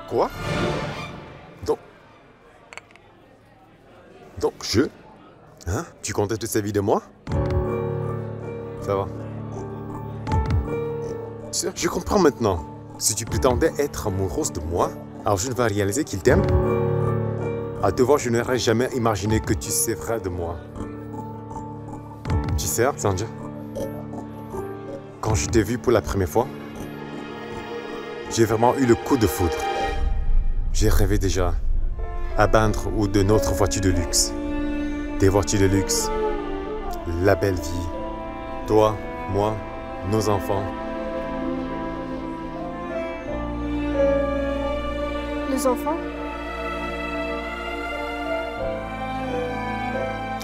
Quoi? Donc je... Hein? Tu contestes cette vie de moi? Ça va. Tu sais, je comprends maintenant. Si tu prétendais être amoureuse de moi, alors je ne vais réaliser qu'il t'aime. À te voir, je n'aurais jamais imaginé que tu sais vrai de moi. Tu sais, Sanja, quand je t'ai vu pour la première fois, j'ai vraiment eu le coup de foudre. J'ai rêvé déjà à peindre ou de notre voiture de luxe. Des voitures de luxe, la belle vie. Toi, moi, nos enfants. Nos enfants?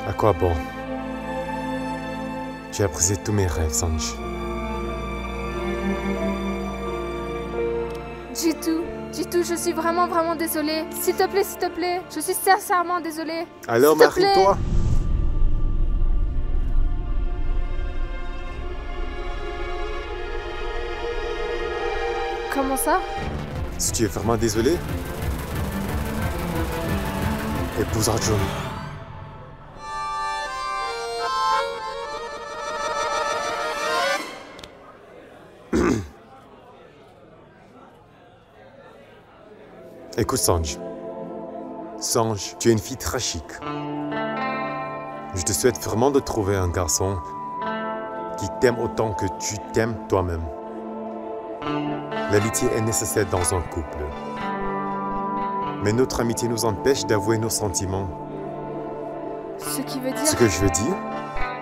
À quoi bon? Tu as brisé tous mes rêves, Sanj. Jitu, je suis vraiment désolée. S'il te plaît, je suis sincèrement désolée. Alors, marie-toi. Comment ça? Si tu es vraiment désolé, épouse Arjun. Écoute, Sanj. Sanj, tu es une fille très chic. Je te souhaite vraiment de trouver un garçon qui t'aime autant que tu t'aimes toi-même. L'amitié est nécessaire dans un couple. Mais notre amitié nous empêche d'avouer nos sentiments. Ce qui veut dire... Ce que je veux dire,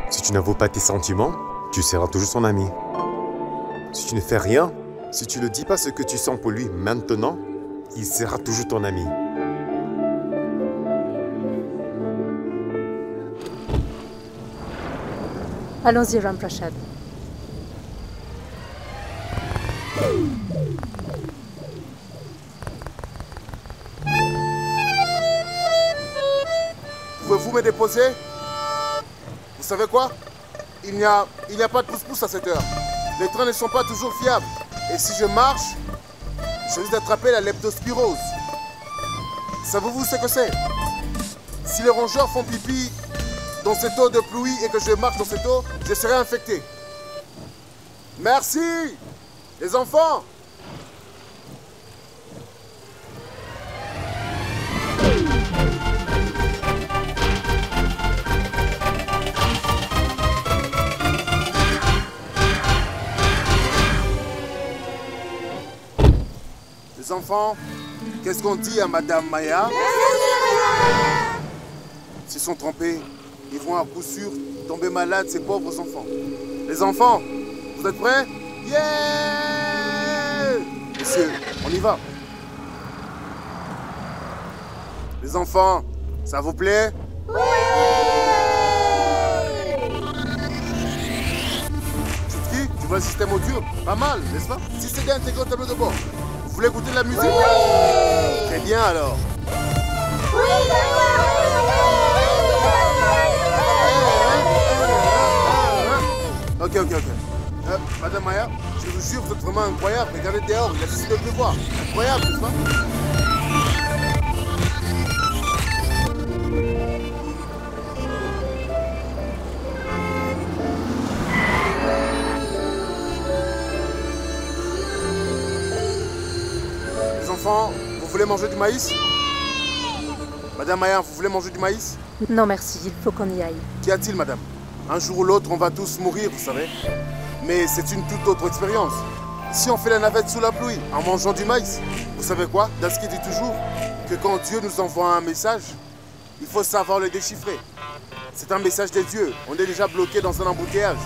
si tu n'avoues pas tes sentiments, tu seras toujours son ami. Si tu ne fais rien, si tu ne dis pas ce que tu sens pour lui maintenant, il sera toujours ton ami. Allons-y, Ram Prashad. Pouvez-vous me déposer? Vous savez quoi? Il n'y a pas de pouce-pouce à cette heure. Les trains ne sont pas toujours fiables. Et si je marche, je risque d'attraper la leptospirose. Savez-vous ce que c'est? Si les rongeurs font pipi dans cette eau de pluie et que je marche dans cette eau, je serai infecté. Merci, les enfants. Les enfants, qu'est-ce qu'on dit à Madame Maya? S'ils sont trompés, ils vont à coup sûr tomber malades, ces pauvres enfants. Les enfants, vous êtes prêts? Yeah! Monsieur, on y va. Les enfants, ça vous plaît? Oui! Chutki, tu vois le système audio? Pas mal, n'est-ce pas? Si c'est bien intégré au tableau de bord. Vous voulez goûter de la musique? Oui! Très bien alors. Oui, Ok. Madame Maya, je vous jure, vous êtes vraiment incroyable. Regardez dehors, il a décidé de pleuvoir. Incroyable, n'est-ce pas? Les enfants, vous voulez manger du maïs? Madame Maya, vous voulez manger du maïs? Non, merci, il faut qu'on y aille. Qu'y a-t-il, madame? Un jour ou l'autre, on va tous mourir, vous savez. Mais c'est une toute autre expérience. Si on fait la navette sous la pluie, en mangeant du maïs, vous savez quoi? Daski dit toujours que quand Dieu nous envoie un message, il faut savoir le déchiffrer. C'est un message de Dieu. On est déjà bloqué dans un embouteillage.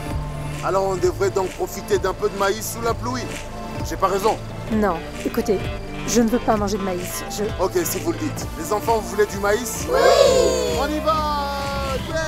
Alors on devrait donc profiter d'un peu de maïs sous la pluie. J'ai pas raison. Non, écoutez, je ne veux pas manger de maïs. Ok, si vous le dites. Les enfants, vous voulez du maïs? Oui! On y va! Yeah!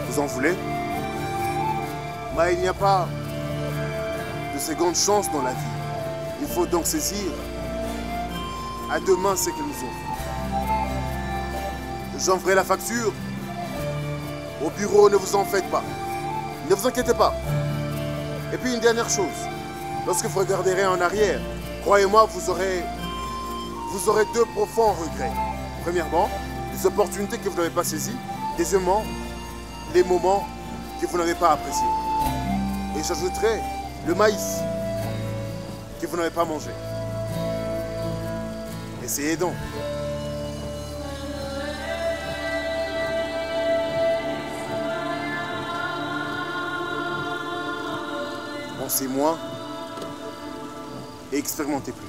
Vous en voulez? Mais il n'y a pas de seconde chance dans la vie. Il faut donc saisir à deux mains ce qu'elle nous offre. J'en ferai la facture. Au bureau, ne vous en faites pas. Ne vous inquiétez pas. Et puis une dernière chose. Lorsque vous regarderez en arrière, croyez-moi, vous aurez deux profonds regrets. Premièrement, les opportunités que vous n'avez pas saisies. Deuxièmement, les moments que vous n'avez pas appréciés. Et j'ajouterai le maïs que vous n'avez pas mangé. Essayez donc. Pensez moins et expérimentez plus.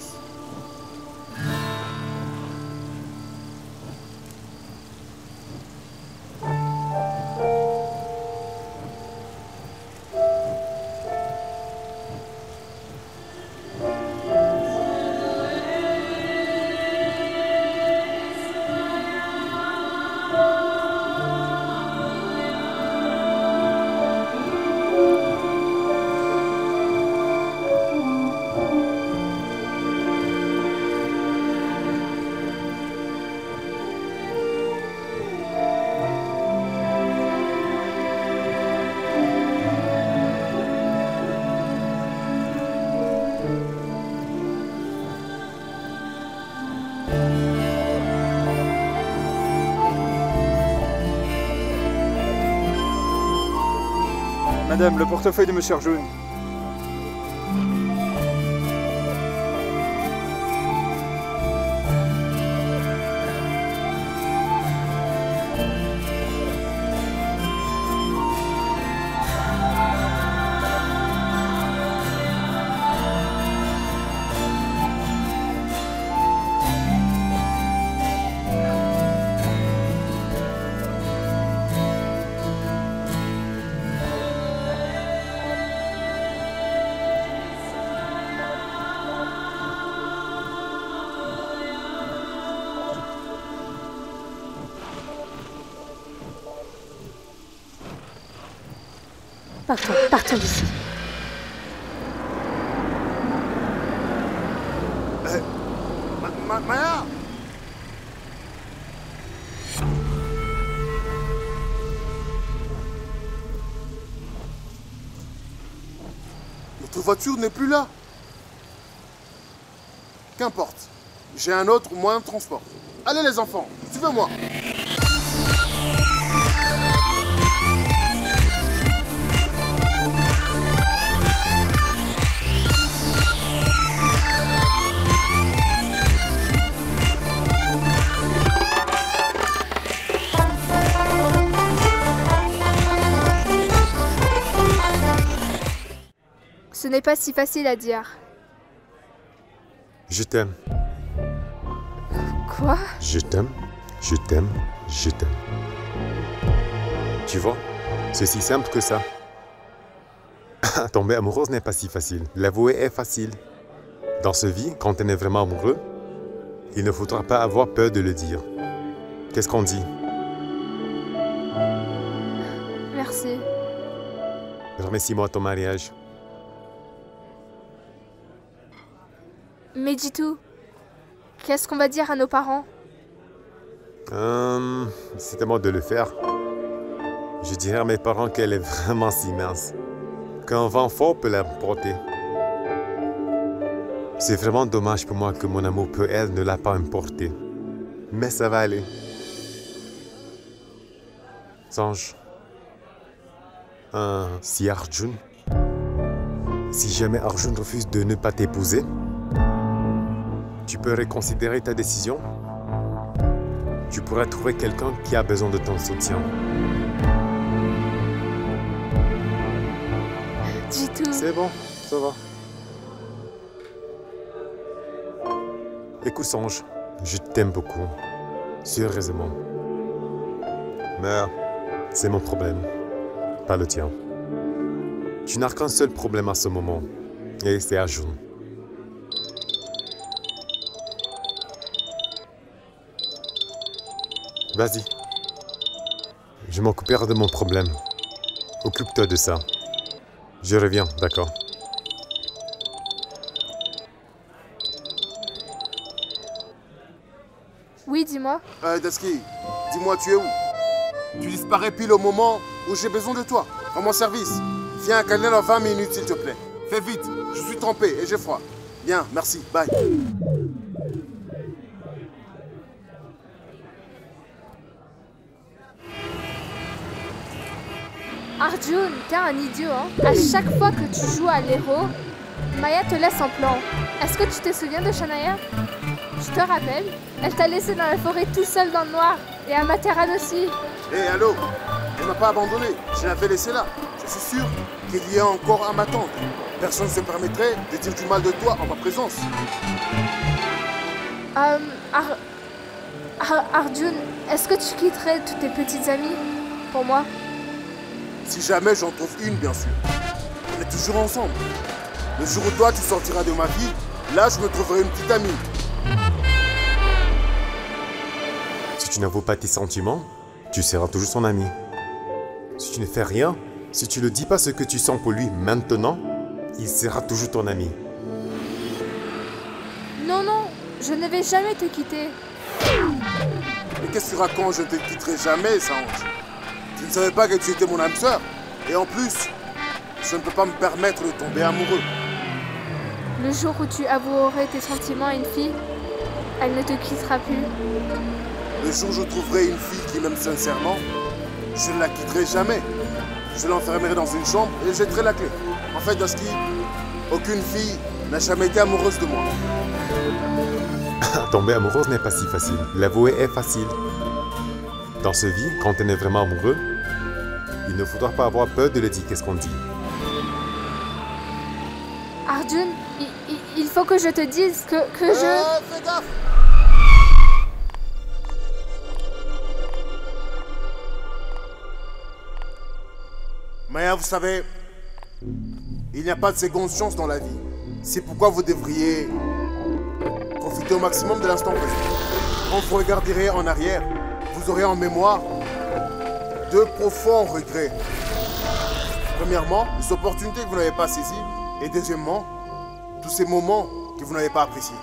Madame, le portefeuille de Monsieur Arjun. Partons d'ici. Maya! Notre voiture n'est plus là. Qu'importe. J'ai un autre moyen de transport. Allez les enfants, suivez-moi. Ce n'est pas si facile à dire. Je t'aime. Quoi? Je t'aime. Je t'aime. Je t'aime. Tu vois, c'est si simple que ça. Tomber amoureuse n'est pas si facile. L'avouer est facile. Dans ce vie, quand on est vraiment amoureux, il ne faudra pas avoir peur de le dire. Qu'est-ce qu'on dit? Merci. Remercie-moi à ton mariage. Mais Jitu, Qu'est-ce qu'on va dire à nos parents? C'est à moi de le faire. Je dirais à mes parents qu'elle est vraiment si mince, qu'un vent fort peut la porter. C'est vraiment dommage pour moi que mon amour pour elle ne l'a pas importé. Mais ça va aller. Sanj. Si Arjun... Si jamais Arjun refuse de ne pas t'épouser, tu peux reconsidérer ta décision. Tu pourrais trouver quelqu'un qui a besoin de ton soutien. Du tout. C'est bon, ça va. Écoute, Sanj, je t'aime beaucoup. Sérieusement. Mais c'est mon problème, pas le tien. Tu n'as qu'un seul problème à ce moment, et c'est Arjun. Vas-y. Je m'occuperai de mon problème. Occupe-toi de ça. Je reviens, d'accord? Oui, dis-moi. Daski, dis-moi, tu es où? Tu disparais pile au moment où j'ai besoin de toi. Rends mon service. Viens à Canel dans 20 minutes, s'il te plaît. Fais vite, je suis trempé et j'ai froid. Bien, merci, bye. Arjun, t'es un idiot, hein. À chaque fois que tu joues à l'héros, Maya te laisse en plan. Est-ce que tu te souviens de Shania? Je te rappelle, elle t'a laissé dans la forêt tout seul dans le noir. Et à Materan aussi. Hé, allô? Elle m'a pas abandonné, je l'avais laissé là. Je suis sûr qu'il y a encore à m'attendre. Personne ne se permettrait de dire du mal de toi en ma présence. Arjun, est-ce que tu quitterais toutes tes petites amies pour moi? Si jamais j'en trouve une, bien sûr. On est toujours ensemble. Le jour où toi tu sortiras de ma vie, là je me trouverai une petite amie. Si tu n'avoues pas tes sentiments, tu seras toujours son ami. Si tu ne fais rien, si tu ne dis pas ce que tu sens pour lui maintenant, il sera toujours ton ami. Non, non, je ne vais jamais te quitter. Mais qu'est-ce que tu racontes? Je ne te quitterai jamais, Sanj. Tu ne savais pas que tu étais mon âme sœur. Et en plus, je ne peux pas me permettre de tomber amoureux. Le jour où tu avouerais tes sentiments à une fille, elle ne te quittera plus. Le jour où je trouverai une fille qui m'aime sincèrement, je ne la quitterai jamais. Je l'enfermerai dans une chambre et je jetterai la clé. En fait, Daski, aucune fille n'a jamais été amoureuse de moi. Tomber amoureuse n'est pas si facile. L'avouer est facile. Dans ce vie, quand on est vraiment amoureux, il ne faudra pas avoir peur de le dire qu'est-ce qu'on dit. Arjun, il faut que je te dise que je... Fais gaffe! Maya, vous savez, il n'y a pas de seconde chance dans la vie. C'est pourquoi vous devriez profiter au maximum de l'instant présent. Quand vous regarderez en arrière, vous aurez en mémoire deux profonds regrets. Premièrement, les opportunités que vous n'avez pas saisies. Et deuxièmement, tous ces moments que vous n'avez pas appréciés.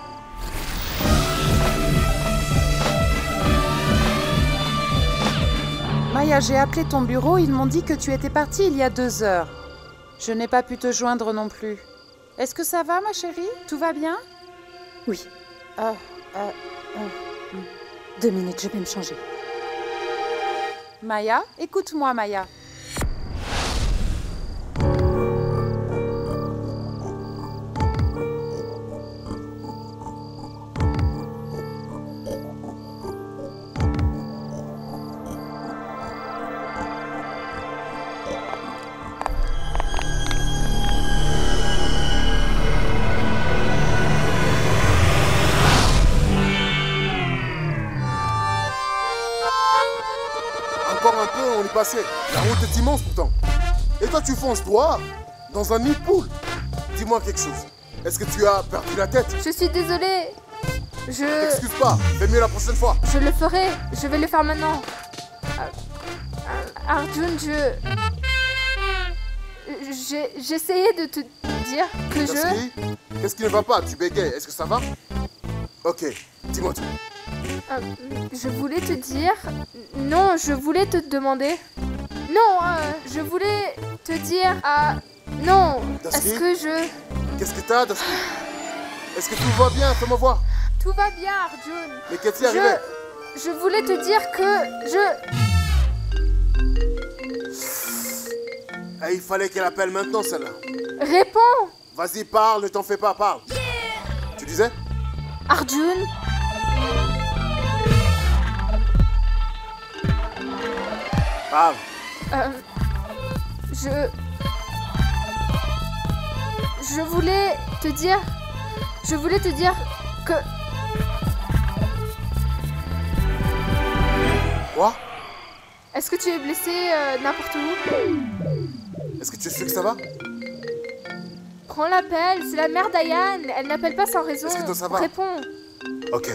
Maya, j'ai appelé ton bureau, ils m'ont dit que tu étais partie il y a 2 heures. Je n'ai pas pu te joindre non plus. Est-ce que ça va, ma chérie? Tout va bien? Oui. 2 minutes, je vais me changer. Maya, écoute-moi, Maya. Encore un peu, on y passait. La route est immense pourtant. Et toi, tu fonces droit dans un nid de poule. Dis-moi quelque chose. Est-ce que tu as perdu la tête? Je suis désolée. T'excuse pas. Fais mieux la prochaine fois. Je le ferai. Je vais le faire maintenant. Arjun, j'essayais de te dire que Qu'est-ce qui ne va pas? Tu bégayes. Est-ce que ça va? Ok. Dis-moi tout. Je voulais te dire... Non, je voulais te demander... Non, je voulais te dire... Non, Dusky? est-ce que je... Qu'est-ce que t'as, Dusky? Est-ce que tout va bien? Fais-moi voir. Tout va bien, Arjun. Mais qu'est-ce qui est arrivé? Je voulais te dire que Il fallait qu'elle appelle maintenant, celle-là. Réponds, Vas-y, parle, ne t'en fais pas, parle. Tu disais? Arjun. Parle. Je voulais te dire... Je voulais te dire que... Quoi? Est-ce que tu es blessé n'importe où? Est-ce que tu es sûr que ça va? Prends l'appel, c'est la mère d'Ayan. Elle n'appelle pas sans raison. Est-ce que toi, ça va? Réponds. Ok.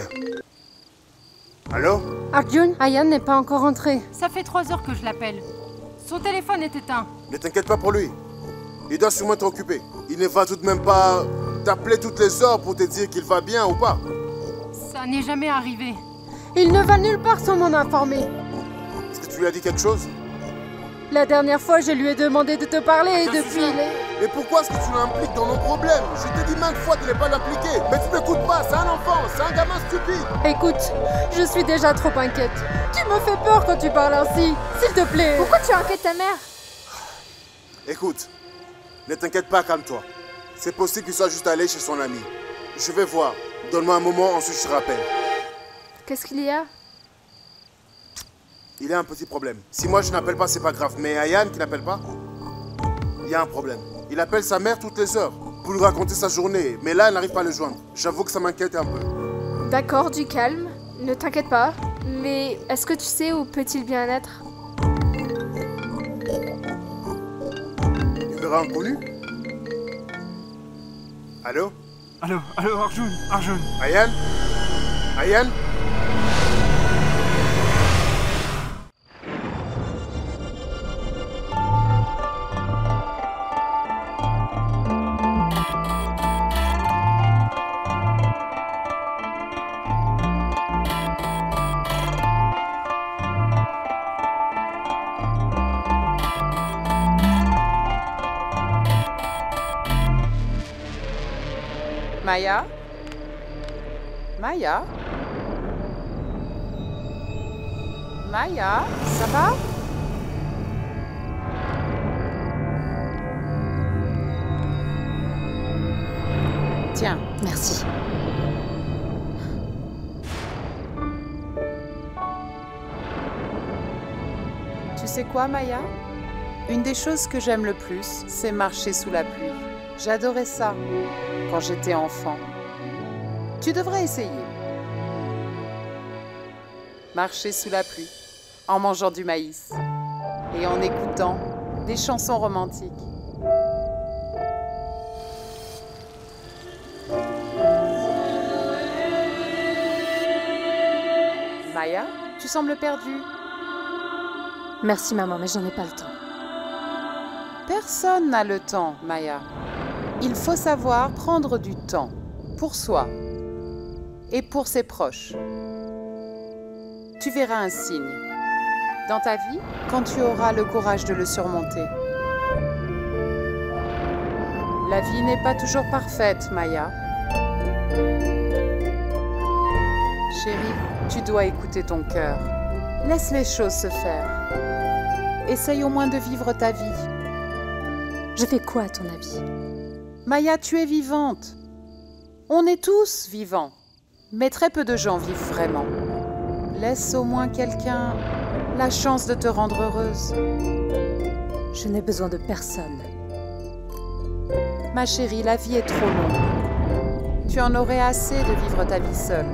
Allô? Arjun, Ayan n'est pas encore rentré. Ça fait 3 heures que je l'appelle. Son téléphone est éteint. Ne t'inquiète pas pour lui. Il doit sûrement être occupé. Il ne va tout de même pas t'appeler toutes les heures pour te dire qu'il va bien ou pas. Ça n'est jamais arrivé. Il ne va nulle part sans m'en informer. Est-ce que tu lui as dit quelque chose? La dernière fois, je lui ai demandé de te parler et Attends, depuis... Suzanne. Mais pourquoi est-ce que tu l'impliques dans nos problèmes? Je t'ai dit maintes fois de ne pas l'impliquer. Mais tu n'écoutes pas, c'est un enfant, c'est un gamin stupide. Écoute, je suis déjà trop inquiète. Tu me fais peur quand tu parles ainsi. S'il te plaît. Pourquoi tu inquiètes ta mère? Écoute, ne t'inquiète pas, calme-toi. C'est possible qu'il soit juste allé chez son ami. Je vais voir. Donne-moi un moment, ensuite je te rappelle. Qu'est-ce qu'il y a? Il y a un petit problème. Si moi je n'appelle pas, c'est pas grave. Mais Ayan qui n'appelle pas, il y a un problème. Il appelle sa mère toutes les heures pour lui raconter sa journée. Mais là, elle n'arrive pas à le joindre. J'avoue que ça m'inquiète un peu. D'accord, du calme. Ne t'inquiète pas. Mais est-ce que tu sais où peut-il bien être? Numéro inconnu? Allô? Allô, Arjun. Ayan? Ayan? Maya? Maya? Maya, ça va? Tiens, Merci. tu sais quoi, Maya? Une des choses que j'aime le plus, c'est marcher sous la pluie. J'adorais ça quand j'étais enfant. Tu devrais essayer. Marcher sous la pluie, en mangeant du maïs et en écoutant des chansons romantiques. Maya, tu sembles perdue. Merci maman, mais j'en ai pas le temps. Personne n'a le temps, Maya. Il faut savoir prendre du temps pour soi et pour ses proches. Tu verras un signe dans ta vie quand tu auras le courage de le surmonter. La vie n'est pas toujours parfaite, Maya. Chérie, tu dois écouter ton cœur. Laisse les choses se faire. Essaye au moins de vivre ta vie. Je fais quoi à ton avis? Maya, tu es vivante. On est tous vivants. Mais très peu de gens vivent vraiment. Laisse au moins quelqu'un la chance de te rendre heureuse. Je n'ai besoin de personne. Ma chérie, la vie est trop longue. Tu en aurais assez de vivre ta vie seule.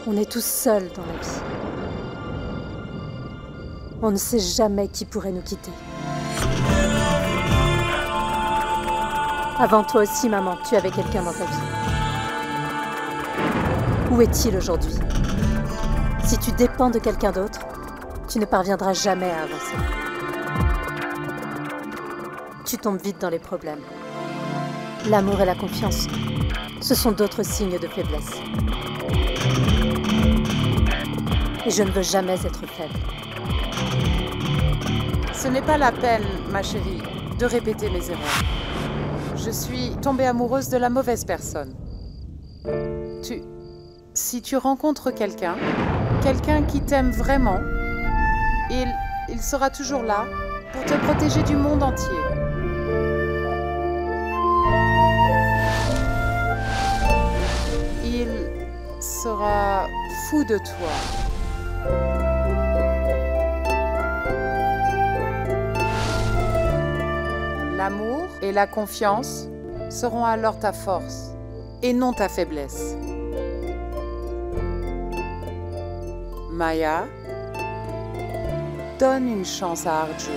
On est tous seuls dans la vie. On ne sait jamais qui pourrait nous quitter. Avant toi aussi, maman, tu avais quelqu'un dans ta vie. Où est-il aujourd'hui? Si tu dépends de quelqu'un d'autre, tu ne parviendras jamais à avancer. Tu tombes vite dans les problèmes. L'amour et la confiance ce sont d'autres signes de faiblesse. Et je ne veux jamais être faible. Ce n'est pas la peine, ma chérie, de répéter mes erreurs. Je suis tombée amoureuse de la mauvaise personne. Si tu rencontres quelqu'un qui t'aime vraiment, il sera toujours là pour te protéger du monde entier. Il sera fou de toi. L'amour et la confiance seront alors ta force et non ta faiblesse. Maya, donne une chance à Arjun.